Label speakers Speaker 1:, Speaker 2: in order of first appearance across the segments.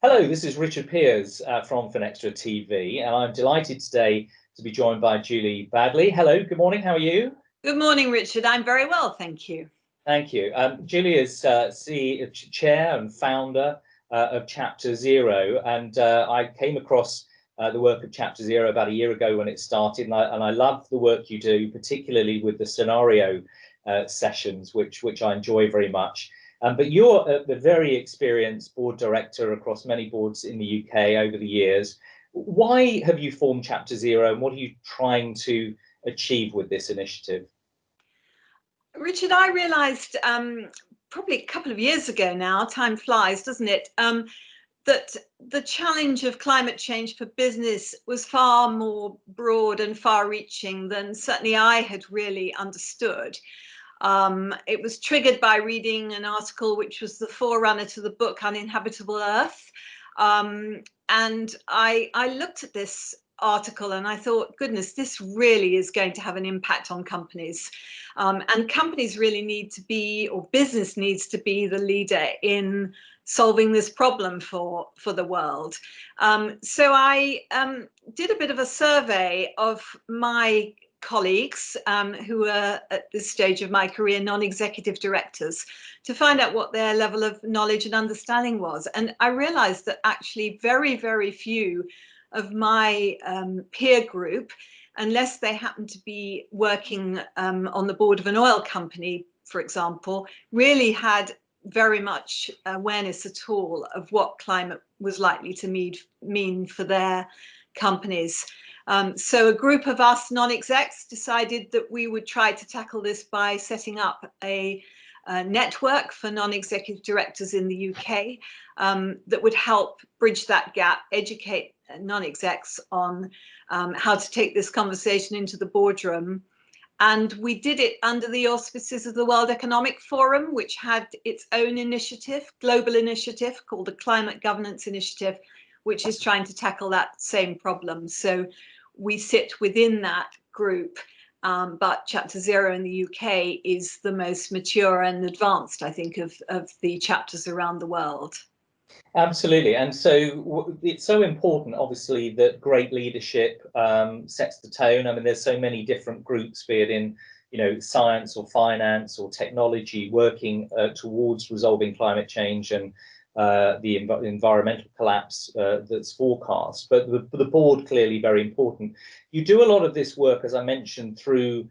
Speaker 1: Hello, this is Richard Pears from FinextraTV, and I'm delighted today to be joined by Julie Baddeley. Hello, good morning, how are you?
Speaker 2: Good morning, Richard. I'm very well, thank you.
Speaker 1: Thank you. Julie is Chair and founder of Chapter Zero, and I came across the work of Chapter Zero about a year ago when it started, and I love the work you do, particularly with the scenario sessions, which I enjoy very much. But you're a very experienced board director across many boards in the UK over the years. Why have you formed Chapter Zero, and what are you trying to achieve with this initiative?
Speaker 2: Richard, I realised probably a couple of years ago now, time flies, doesn't it, that the challenge of climate change for business was far more broad and far-reaching than certainly I had really understood. It was triggered by reading an article which was the forerunner to the book Uninhabitable Earth. And I looked at this article and I thought, goodness, this really is going to have an impact on companies. And companies really need to be, or business needs to be, the leader in solving this problem for the world. So I did a bit of a survey of my colleagues who are at this stage of my career non-executive directors to find out what their level of knowledge and understanding was. And I realized that actually very, very few of my peer group, unless they happen to be working on the board of an oil company, for example, really had very much awareness at all of what climate was likely to mean for their companies. So a group of us non-execs decided that we would try to tackle this by setting up a network for non-executive directors in the UK that would help bridge that gap, educate non-execs on how to take this conversation into the boardroom. And we did it under the auspices of the World Economic Forum, which had its own initiative, global initiative called the Climate Governance Initiative, which is trying to tackle that same problem. So we sit within that group, but Chapter Zero in the UK is the most mature and advanced, I think, of the chapters around the world.
Speaker 1: Absolutely. And so it's so important, obviously, that great leadership sets the tone. I mean, there's so many different groups, be it in, science or finance or technology, working towards resolving climate change and the environmental collapse that's forecast. But the board, clearly very important. You do a lot of this work, as I mentioned, through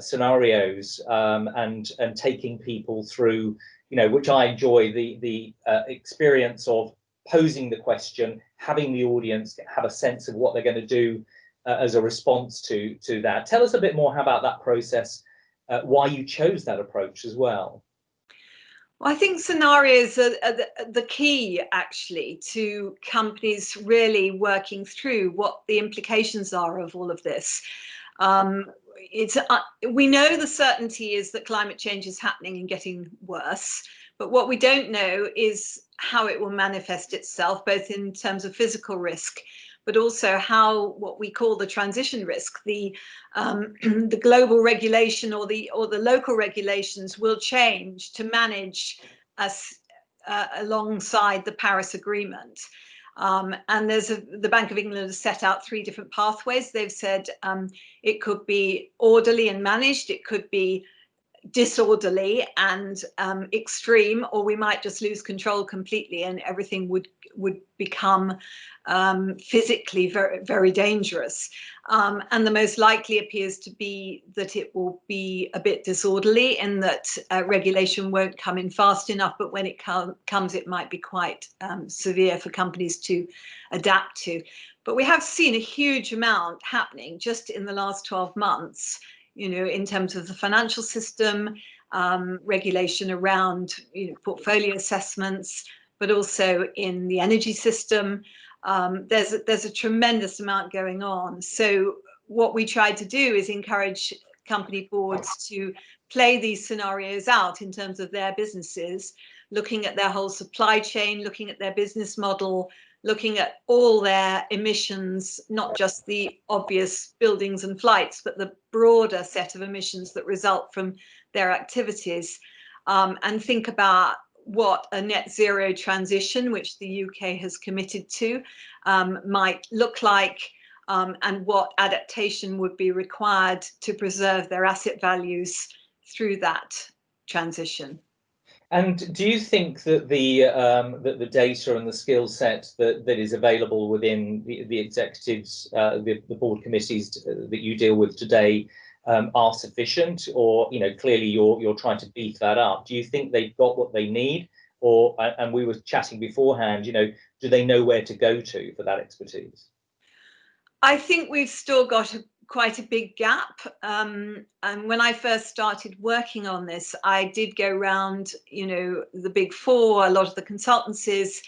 Speaker 1: scenarios and taking people through, which I enjoy, the experience of posing the question, having the audience have a sense of what they're going to do as a response to that. Tell us a bit more about that process, why you chose that approach as well.
Speaker 2: Well, I think scenarios are the key, actually, to companies really working through what the implications are of all of this. We know the certainty is that climate change is happening and getting worse, but what we don't know is how it will manifest itself, both in terms of physical risk, but also how what we call the transition risk, the global regulation or the local regulations will change to manage us alongside the Paris Agreement. And the Bank of England has set out 3 different pathways. They've said it could be orderly and managed, it could be disorderly and extreme, or we might just lose control completely and everything would become physically very, very dangerous. And the most likely appears to be that it will be a bit disorderly, in that regulation won't come in fast enough, but when it comes, it might be quite severe for companies to adapt to. But we have seen a huge amount happening just in the last 12 months, in terms of the financial system, regulation around portfolio assessments, but also in the energy system. There's a tremendous amount going on. So what we try to do is encourage company boards to play these scenarios out in terms of their businesses, looking at their whole supply chain, looking at their business model, looking at all their emissions, not just the obvious buildings and flights, but the broader set of emissions that result from their activities, and think about what a net zero transition, which the UK has committed to, might look like, and what adaptation would be required to preserve their asset values through that transition.
Speaker 1: And do you think that the data and the skill set that is available within the executives, the board committees that you deal with today, are sufficient, or clearly you're trying to beef that up? Do you think they've got what they need, or, and we were chatting beforehand, do they know where to go to for that expertise?
Speaker 2: I think we've still got quite a big gap. And when I first started working on this, I did go around, the big four, a lot of the consultancies,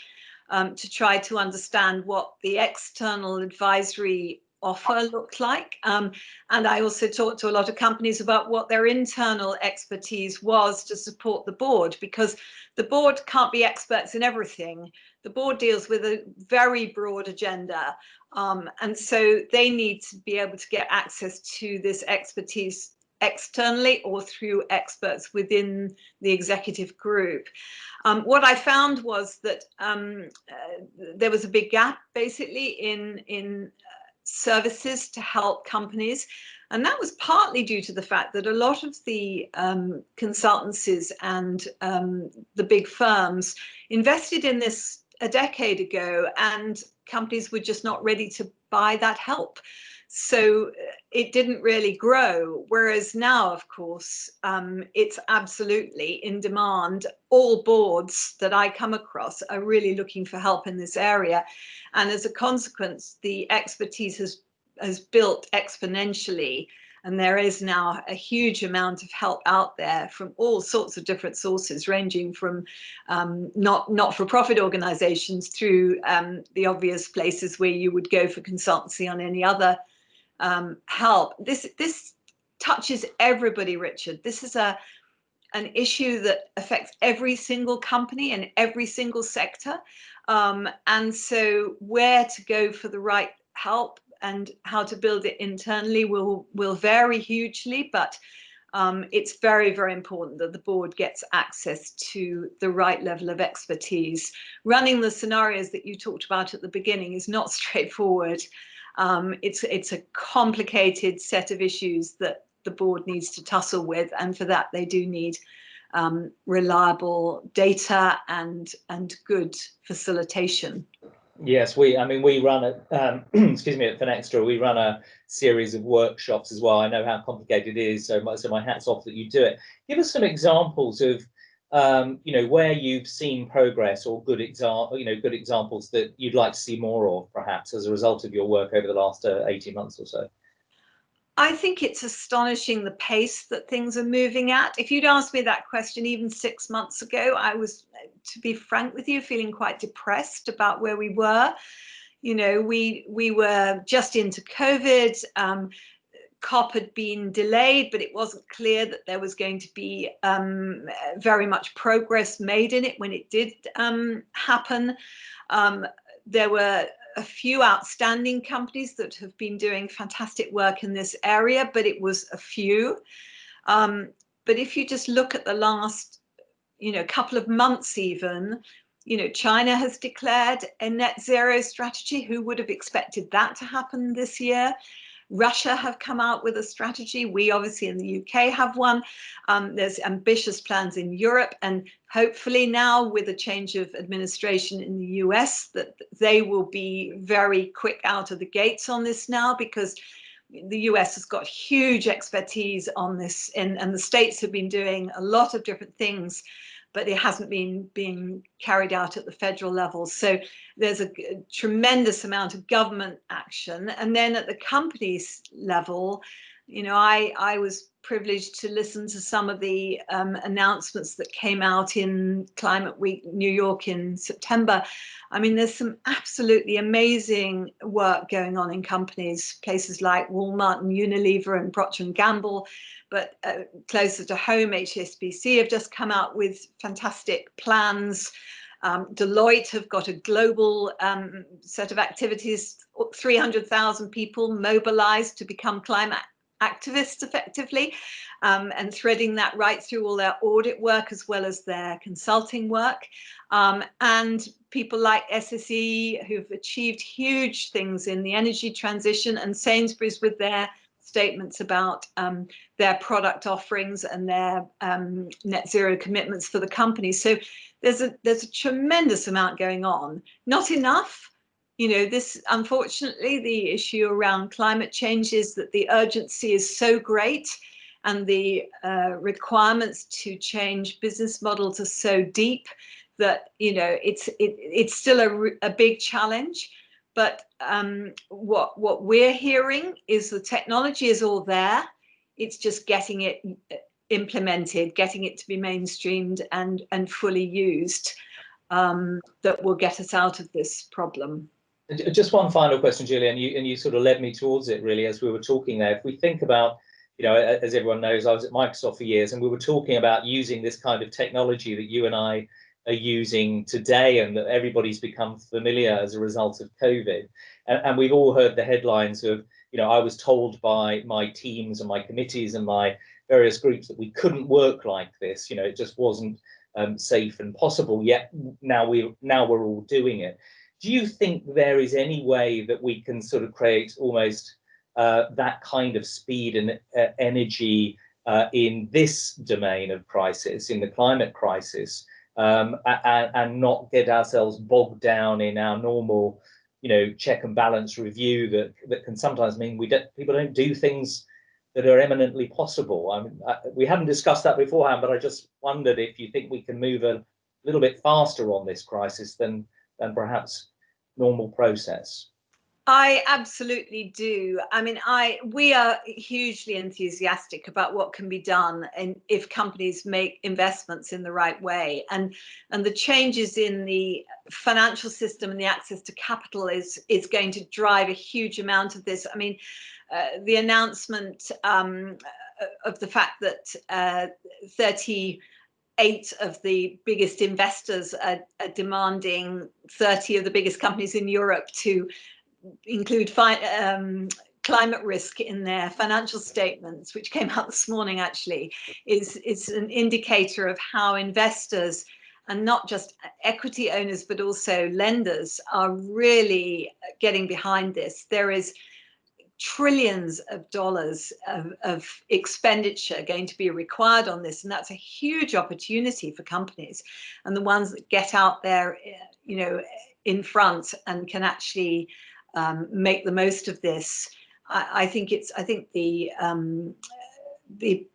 Speaker 2: to try to understand what the external advisory offer looked like. And I also talked to a lot of companies about what their internal expertise was to support the board, because the board can't be experts in everything. The board deals with a very broad agenda. And so they need to be able to get access to this expertise externally or through experts within the executive group. What I found was that there was a big gap basically in services to help companies. And that was partly due to the fact that a lot of the consultancies and the big firms invested in this a decade ago, and companies were just not ready to buy that help. So it didn't really grow. Whereas now, of course, it's absolutely in demand. All boards that I come across are really looking for help in this area. And as a consequence, the expertise has built exponentially. And there is now a huge amount of help out there from all sorts of different sources, ranging from not-for-profit organizations through the obvious places where you would go for consultancy on any other help. This touches everybody, Richard. This is an issue that affects every single company and every single sector. And so where to go for the right help and how to build it internally will vary hugely, but it's very, very important that the board gets access to the right level of expertise. Running the scenarios that you talked about at the beginning is not straightforward. It's a complicated set of issues that the board needs to tussle with, and for that they do need reliable data and good facilitation.
Speaker 1: Yes, we run excuse me, at Finextra, we run a series of workshops as well. I know how complicated it is, so my hat's off that you do it. Give us some examples of where you've seen progress, or good examples that you'd like to see more of, perhaps as a result of your work over the last 18 months or so.
Speaker 2: I think it's astonishing the pace that things are moving at. If you'd asked me that question even 6 months ago, I was, to be frank with you, feeling quite depressed about where we were. We were just into COVID. COP had been delayed, but it wasn't clear that there was going to be very much progress made in it when it did happen. There were a few outstanding companies that have been doing fantastic work in this area, but it was a few. But if you just look at the last, couple of months even, China has declared a net zero strategy. Who would have expected that to happen this year? Russia have come out with a strategy. We obviously in the UK have one. There's ambitious plans in Europe, and hopefully now with a change of administration in the US, that they will be very quick out of the gates on this now, because the US has got huge expertise on this, and the states have been doing a lot of different things, but it hasn't been being carried out at the federal level. So there's a tremendous amount of government action. And then at the companies level, I was privileged to listen to some of the announcements that came out in Climate Week New York in September. I mean, there's some absolutely amazing work going on in companies, places like Walmart and Unilever and Procter & Gamble. But closer to home, HSBC have just come out with fantastic plans. Deloitte have got a global set of activities, 300,000 people mobilized to become climate activists effectively, and threading that right through all their audit work as well as their consulting work. And people like SSE who've achieved huge things in the energy transition, and Sainsbury's with their statements about their product offerings and their net zero commitments for the company. So there's a tremendous amount going on. Not enough. You know, this, unfortunately, the issue around climate change is that the urgency is so great and the requirements to change business models are so deep that, you know, it's still a big challenge. But what we're hearing is the technology is all there. It's just getting it implemented, getting it to be mainstreamed and fully used, that will get us out of this problem.
Speaker 1: Just one final question, Julie, and you sort of led me towards it really as we were talking there. If we think about, you know, as everyone knows, I was at Microsoft for years, and we were talking about using this kind of technology that you and I are using today and that everybody's become familiar as a result of COVID. And we've all heard the headlines of, you know, I was told by my teams and my committees and my various groups that we couldn't work like this. You know, it just wasn't safe and possible, yet now we're all doing it. Do you think there is any way that we can sort of create almost that kind of speed and energy in this domain of crisis, in the climate crisis, and not get ourselves bogged down in our normal, you know, check and balance review that can sometimes mean people don't do things that are eminently possible? I mean, we haven't discussed that beforehand, but I just wondered if you think we can move a little bit faster on this crisis than perhaps normal process.
Speaker 2: I absolutely do. I mean, we are hugely enthusiastic about what can be done, and if companies make investments in the right way, and the changes in the financial system and the access to capital is going to drive a huge amount of this. I mean, the announcement of the fact that 38 of the biggest investors are demanding 30 of the biggest companies in Europe to include climate risk in their financial statements, which came out this morning actually, is an indicator of how investors, and not just equity owners but also lenders, are really getting behind this. There is trillions of dollars of expenditure going to be required on this, and that's a huge opportunity for companies, and the ones that get out there, you know, in front and can actually make the most of this. I think the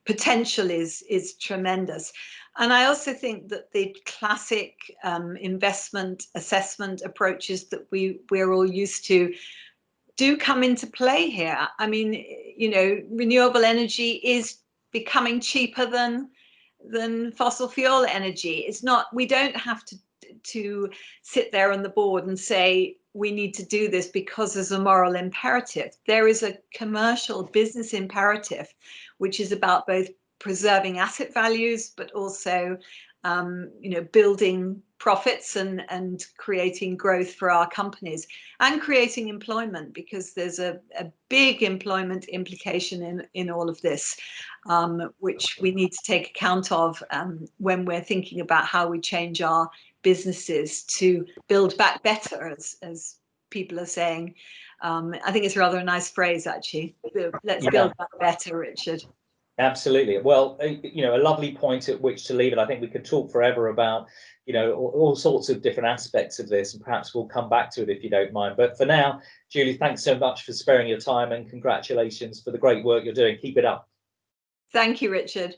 Speaker 2: potential is tremendous. And I also think that the classic investment assessment approaches that we're all used to do come into play here. I mean, you know, renewable energy is becoming cheaper than fossil fuel energy. It's not, we don't have to sit there on the board and say we need to do this because there's a moral imperative. There is a commercial business imperative, which is about both preserving asset values, but also you know, building profits and creating growth for our companies and creating employment, because there's a big employment implication in all of this, which we need to take account of when we're thinking about how we change our businesses to build back better, as people are saying. I think it's rather a nice phrase, actually. Let's build back better, Richard.
Speaker 1: Absolutely. Well, you know, a lovely point at which to leave it. I think we could talk forever about, you know, all sorts of different aspects of this, and perhaps we'll come back to it if you don't mind. But for now, Julie, thanks so much for sparing your time, and congratulations for the great work you're doing. Keep it up.
Speaker 2: Thank you, Richard.